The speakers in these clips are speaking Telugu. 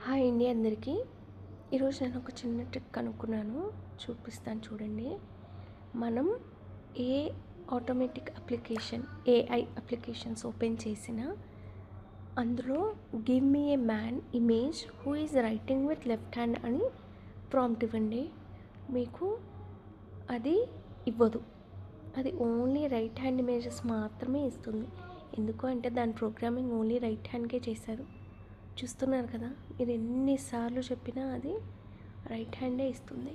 హాయ్ అండి అందరికీ. ఈరోజు నేను ఒక చిన్న ట్రిక్ కనుక్కున్నాను, చూపిస్తాను చూడండి. మనం ఏ automatic application AI applications open చేసినా అందులో give me a man image who is writing with left hand అని ప్రాంప్ట్ ఇవ్వండి. మీకు అది ఇవ్వదు, అది ఓన్లీ రైట్ హ్యాండ్ ఇమేజెస్ మాత్రమే ఇస్తుంది. ఎందుకు అంటే దాని ప్రోగ్రామింగ్ ఓన్లీ రైట్ హ్యాండ్కే చేశారు. చూస్తున్నారు కదా, మీరు ఎన్నిసార్లు చెప్పినా అది రైట్ హ్యాండే ఇస్తుంది.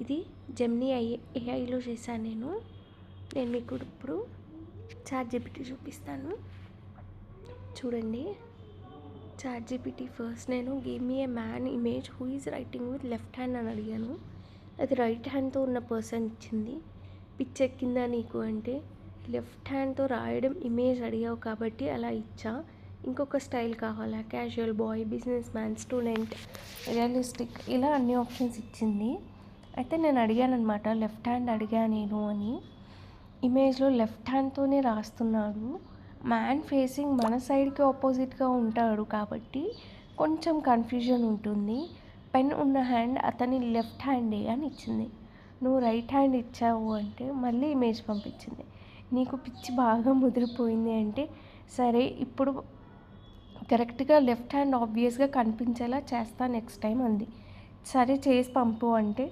ఇది జెమినీ ఏఐలో చేశాను నేను మీకు ఇప్పుడు చాట్‌జీపీటీ చూపిస్తాను చూడండి. చాట్‌జీపీటీ ఫస్ట్ నేను give me a man image who is writing with left hand అని అడిగాను. అది రైట్ హ్యాండ్తో ఉన్న పర్సన్ ఇచ్చింది. పిచ్చెక్కిందా నీకు అంటే లెఫ్ట్ హ్యాండ్తో రాయడం ఇమేజ్ అడిగావు కాబట్టి అలా ఇచ్చా, ఇంకొక స్టైల్ కావాలా, casual boy, businessman, student, realistic, ఇలా అన్ని ఆప్షన్స్ ఇచ్చింది. అయితే నేను అడిగాను అనమాట, లెఫ్ట్ హ్యాండ్ అడిగా నేను అని. ఇమేజ్లో లెఫ్ట్ హ్యాండ్తోనే రాస్తున్నాడు, మ్యాన్ ఫేసింగ్ మన సైడ్కి ఆపోజిట్గా ఉంటాడు కాబట్టి కొంచెం కన్ఫ్యూజన్ ఉంటుంది. పెన్ ఉన్న హ్యాండ్ అతని లెఫ్ట్ హ్యాండే అని ఇచ్చింది. నువ్వు రైట్ హ్యాండ్ ఇచ్చావు అంటే మళ్ళీ ఇమేజ్ పంపించింది. నీకు పిచ్చి బాగా ముదిరిపోయింది అంటే సరే ఇప్పుడు కరెక్ట్గా లెఫ్ట్ హ్యాండ్ ఆబ్వియస్గా కనిపించేలా చేస్తా నెక్స్ట్ టైం అంది. సరే చేసి పంపు అంటే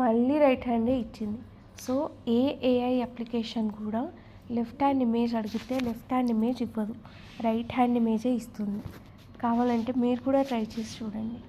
మళ్ళీ రైట్ హ్యాండే ఇచ్చింది. సో ఏఐ అప్లికేషన్ కూడా లెఫ్ట్ హ్యాండ్ ఇమేజ్ అడిగితే లెఫ్ట్ హ్యాండ్ ఇమేజ్ ఇవ్వదు, రైట్ హ్యాండ్ ఇమేజే ఇస్తుంది. కావాలంటే మీరు కూడా ట్రై చేసి చూడండి.